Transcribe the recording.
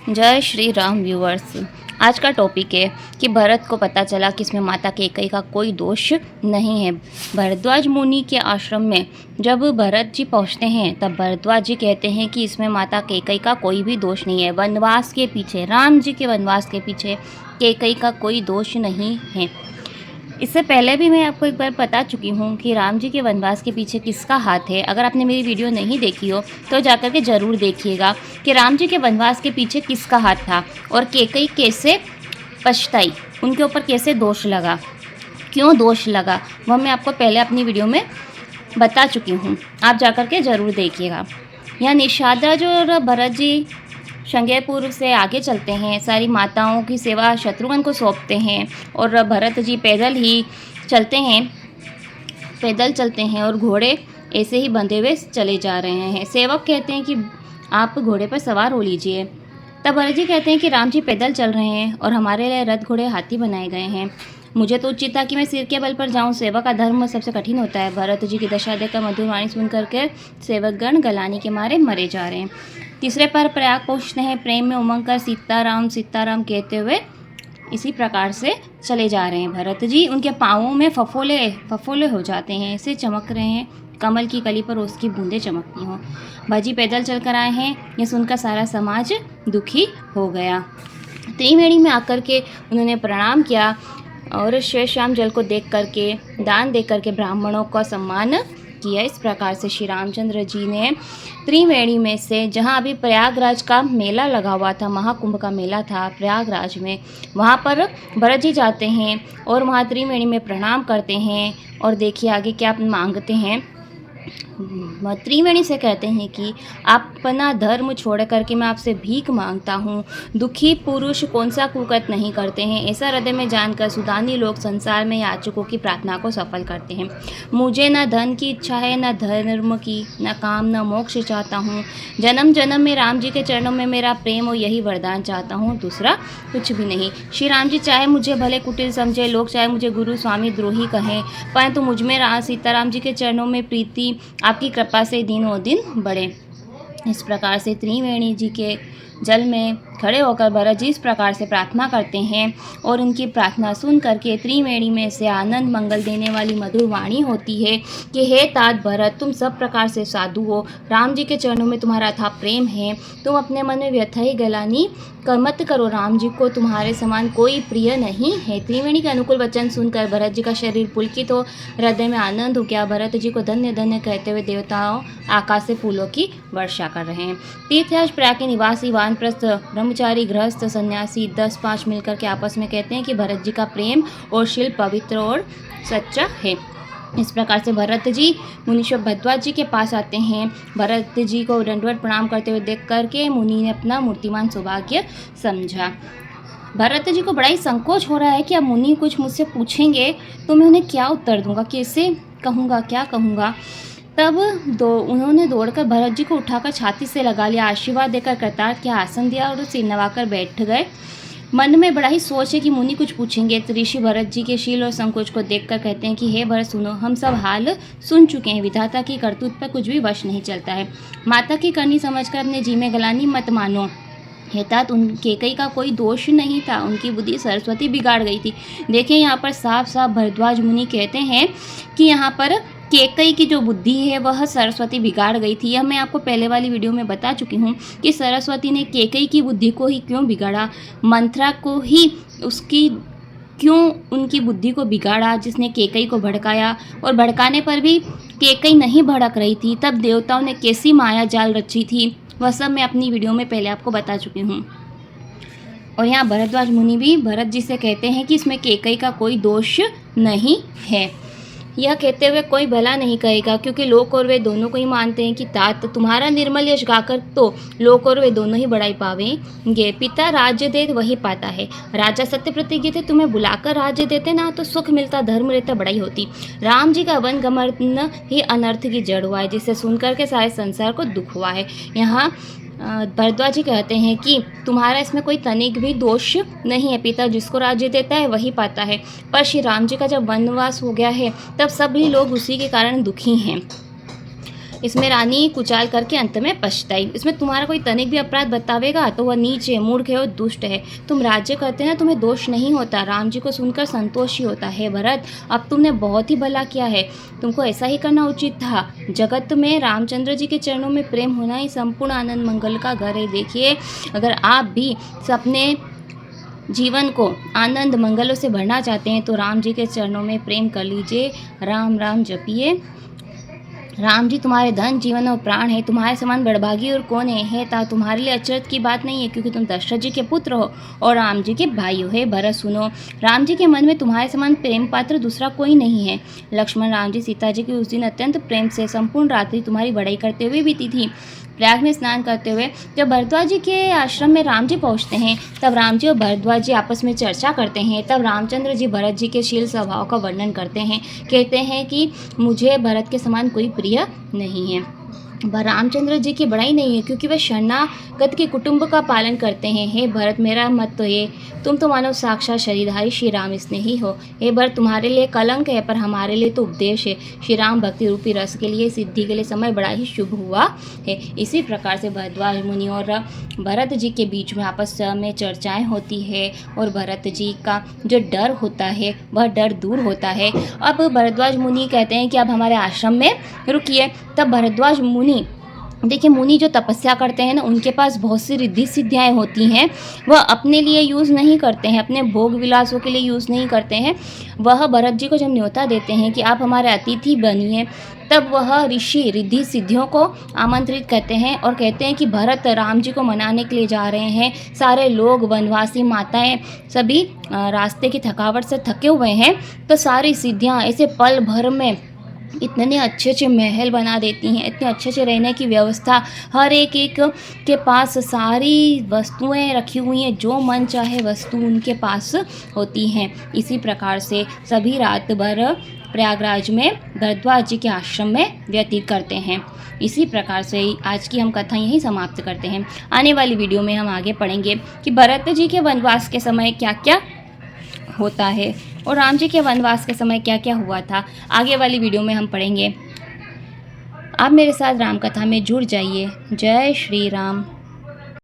जय श्री राम व्यूअर्स। आज का टॉपिक है कि भरत को पता चला कि इसमें माता कैकेयी का कोई दोष नहीं है। भरद्वाज मुनि के आश्रम में जब भरत जी पहुंचते हैं तब भरद्वाज जी कहते हैं कि इसमें माता कैकेयी का कोई भी दोष नहीं है। वनवास के पीछे, राम जी के वनवास के पीछे कैकेयी का कोई दोष नहीं है। इससे पहले भी मैं आपको एक बार बता चुकी हूँ कि राम जी के वनवास के पीछे किसका हाथ है। अगर आपने मेरी वीडियो नहीं देखी हो तो जाकर के ज़रूर देखिएगा कि राम जी के वनवास के पीछे किसका हाथ था और कैकेयी कैसे पछताई, उनके ऊपर कैसे दोष लगा, क्यों दोष लगा, वह मैं आपको पहले अपनी वीडियो में बता चुकी हूँ। आप जाकर के ज़रूर देखिएगा। यहाँ निषादा और भरत जी श्रृंगेरपुर से आगे चलते हैं, सारी माताओं की सेवा शत्रुघ्न को सौंपते हैं और भरत जी पैदल चलते हैं और घोड़े ऐसे ही बंधे हुए चले जा रहे हैं। सेवक कहते हैं कि आप घोड़े पर सवार हो लीजिए। तब भरत जी कहते हैं कि राम जी पैदल चल रहे हैं और हमारे लिए रथ घोड़े हाथी बनाए गए हैं। मुझे तो उचित था कि मैं सिर के बल पर जाऊं। सेवक का धर्म सबसे कठिन होता है। भरत जी की दशा देखकर मधुर वाणी सुन करके सेवकगण गलानी के मारे मरे जा रहे हैं। तीसरे पर प्रयाग पहुँचते हैं। प्रेम में उमंग कर सीताराम सीताराम कहते हुए इसी प्रकार से चले जा रहे हैं भरत जी। उनके पाँवों में फफोले हो जाते हैं, ऐसे चमक रहे हैं कमल की कली पर उसकी बूंदें चमकती हों। भाजी पैदल चल कर आए हैं, यह सुनकर सारा समाज दुखी हो गया। त्रिवेणी में आकर के उन्होंने प्रणाम किया और श्वेत श्याम जल को देख करके, दान दे करके ब्राह्मणों का सम्मान किया। इस प्रकार से श्री रामचंद्र जी ने त्रिवेणी में से, जहाँ अभी प्रयागराज का मेला लगा हुआ था, महाकुंभ का मेला था प्रयागराज में, वहाँ पर भरत जी जाते हैं और वहाँ त्रिवेणी में प्रणाम करते हैं। और देखिए आगे क्या मांगते हैं। त्रिवेणी से कहते हैं कि आप अपना धर्म छोड़ करके मैं आपसे भीख मांगता हूँ। दुखी पुरुष कौन सा कुकर्म नहीं करते हैं, ऐसा हृदय में जानकर सुदानी लोग संसार में याचकों की प्रार्थना को सफल करते हैं। मुझे न धन की इच्छा है, न धर्म की, न काम, न मोक्ष चाहता हूँ। जन्म जन्म में राम जी के चरणों में मेरा प्रेम और यही वरदान चाहता हूँ, दूसरा कुछ भी नहीं। श्री राम जी चाहे मुझे भले कुटिल समझे, लोग चाहे मुझे गुरु स्वामी द्रोही कहें, परंतु मुझ में सीताराम जी के चरणों में प्रीति आपकी कृपा से दिनों दिन बढ़े। इस प्रकार से त्रिवेणी जी के जल में खड़े होकर भरत जी इस प्रकार से प्रार्थना करते हैं और उनकी प्रार्थना सुन करके त्रिवेणी में से आनंद मंगल देने वाली मधुर वाणी होती है कि हे तात भरत, तुम सब प्रकार से साधु हो, राम जी के चरणों में तुम्हारा था प्रेम है, तुम अपने मन में व्यथा ही गलानी मत करो, राम जी को तुम्हारे समान कोई प्रिय नहीं है। त्रिवेणी के अनुकूल वचन सुनकर भरत जी का शरीर पुलकित हो, हृदय में आनंद हो गया। भरत जी को धन्य धन्य कहते हुए देवताओं आकाश से फूलों की वर्षा कर रहे हैं। तीर्थराज प्रयाग के निवासी वानप्रस्थ ब्रह्मचारी गृहस्थ सन्यासी 10-5 मिलकर के आपस में कहते हैं कि भरत जी का प्रेम और शिल्प पवित्र और सच्चा है। इस प्रकार से भरत जी मुनीश्वर भरद्वाज जी के पास आते हैं। भरत जी को दंडवत प्रणाम करते हुए देख करके मुनि ने अपना मूर्तिमान सौभाग्य समझा। भरत जी को बड़ा ही संकोच हो रहा है कि अब मुनि कुछ मुझसे पूछेंगे तो मैं उन्हें क्या उत्तर दूंगा, कैसे कहूँगा, क्या कहूँगा। तब उन्होंने दौड़कर भरत जी को उठाकर छाती से लगा लिया, आशीर्वाद देकर करतार के आसन दिया और सिर नवाकर बैठ गए। मन में बड़ा ही सोच है कि मुनि कुछ पूछेंगे। तो ऋषि भरत जी के शील और संकोच को देखकर कहते हैं कि हे भरत सुनो, हम सब हाल सुन चुके हैं। विधाता की करतूत पर कुछ भी वश नहीं चलता है। माता की करनी समझकर अपने जी में गलानी मत मानो। हेतात कैकेयी का कोई दोष नहीं था, उनकी बुद्धि सरस्वती बिगाड़ गई थी। देखिए यहाँ पर साफ साफ भरद्वाज मुनि कहते हैं कि यहाँ पर कैकेयी की जो बुद्धि है वह सरस्वती बिगाड़ गई थी। यह मैं आपको पहले वाली वीडियो में बता चुकी हूँ कि सरस्वती ने कैकेयी की बुद्धि को ही क्यों बिगाड़ा, मंथरा को ही उसकी क्यों उनकी बुद्धि को बिगाड़ा, जिसने कैकेयी को भड़काया। और भड़काने पर भी कैकेयी नहीं भड़क रही थी, तब देवताओं ने कैसी माया जाल रची थी, वह सब मैं अपनी वीडियो में पहले आपको बता चुकी हूँ। और यहाँ भरद्वाज मुनि भी भरत जी से कहते हैं कि इसमें कैकेयी का कोई दोष नहीं है। यह कहते हुए कोई भला नहीं कहेगा, क्योंकि लोक और वे दोनों को ही मानते हैं कि तात तुम्हारा निर्मल यश गाकर तो लोक और वे दोनों ही बड़ाई पावेंगे। पिता राज्य दे वही पाता है, राजा सत्य प्रतिज्ञा थे, तुम्हें बुलाकर राज्य देते ना तो सुख मिलता, धर्म रहता, बड़ाई होती। राम जी का वन गमन ही अनर्थ की जड़ हुआ है, जिसे सुनकर के सारे संसार को दुख हुआ है। यहाँ भरद्वाज जी कहते हैं कि तुम्हारा इसमें कोई तनिक भी दोष नहीं है। पिता जिसको राज्य देता है वही पाता है, पर श्री राम जी का जब वनवास हो गया है तब सभी लोग उसी के कारण दुखी हैं। इसमें रानी कुचाल करके अंत में पछताई। इसमें तुम्हारा कोई तनिक भी अपराध बतावेगा तो वह नीच है, मूर्ख है और दुष्ट है। तुम राज्य करते ना, तुम्हें दोष नहीं होता, राम जी को सुनकर संतोष ही होता है। भरत, अब तुमने बहुत ही भला किया है, तुमको ऐसा ही करना उचित था। जगत में रामचंद्र जी के चरणों में प्रेम होना ही संपूर्ण आनंद मंगल का घर है। देखिए, अगर आप भी अपने जीवन को आनंद मंगलों से भरना चाहते हैं तो राम जी के चरणों में प्रेम कर लीजिए, राम राम जपिए। राम जी तुम्हारे धन, जीवन और प्राण है, तुम्हारे समान बड़भागी और कौन है तुम्हारे लिए अचरज की बात नहीं है, क्योंकि तुम दशरथ जी के पुत्र हो और राम जी के भाई हो। हे भरत सुनो, राम जी के मन में तुम्हारे समान प्रेम पात्र दूसरा कोई नहीं है। लक्ष्मण, राम जी सीता जी की उस दिन अत्यंत प्रेम से संपूर्ण रात्रि तुम्हारी बड़ाई करते हुए बीती थी। प्रयाग में स्नान करते हुए जब भरद्वाज जी के आश्रम में राम जी पहुँचते हैं, तब राम जी और भरद्वाज जी आपस में चर्चा करते हैं। तब रामचंद्र जी भरत जी के शील स्वभाव का वर्णन करते हैं। कहते हैं कि मुझे भरत के समान कोई प्रिय नहीं है। वह रामचंद्र जी की बड़ाई नहीं है, क्योंकि वे शरणागत के कुटुंब का पालन करते हैं। हे भरत, मेरा मत तो ये, तुम तो मानो साक्षात शरीरधारी श्री राम स्नेही हो। हे भरत, तुम्हारे लिए कलंक है पर हमारे लिए तो उपदेश है। श्री राम भक्ति रूपी रस के लिए, सिद्धि के लिए समय बड़ा ही शुभ हुआ है। इसी प्रकार से भरद्वाज मुनि और भरत जी के बीच में आपस में चर्चाएं होती है और भरत जी का जो डर होता है वह डर दूर होता है। अब भरद्वाज मुनि कहते हैं कि अब हमारे आश्रम में रुकिए। तब भरद्वाज मुनि, देखिए, मुनि जो तपस्या करते हैं ना, उनके पास बहुत सी रिद्धि सिद्धियाँ होती हैं। वह अपने लिए यूज़ नहीं करते हैं, अपने भोग विलासों के लिए यूज़ नहीं करते हैं। वह भरत जी को जब न्योता देते हैं कि आप हमारे अतिथि बनिए, तब वह ऋषि रिद्धि सिद्धियों को आमंत्रित करते हैं और कहते हैं कि भरत राम जी को मनाने के लिए जा रहे हैं। सारे लोग, वनवासी, माताएं, सभी रास्ते की थकावट से थके हुए हैं, तो सारी सिद्धियाँ ऐसे पल भर में इतने अच्छे अच्छे महल बना देती हैं, इतने अच्छे अच्छे रहने की व्यवस्था, हर एक के पास सारी वस्तुएं रखी हुई हैं, जो मन चाहे वस्तु उनके पास होती हैं। इसी प्रकार से सभी रात भर प्रयागराज में भरद्वाज जी के आश्रम में व्यतीत करते हैं। इसी प्रकार से आज की हम कथा यहीं समाप्त करते हैं। आने वाली वीडियो में हम आगे पढ़ेंगे कि भरत जी के वनवास के समय क्या क्या होता है और राम जी के वनवास के समय क्या क्या हुआ था। आगे वाली वीडियो में हम पढ़ेंगे। आप मेरे साथ राम कथा में जुड़ जाइए। जय श्री राम।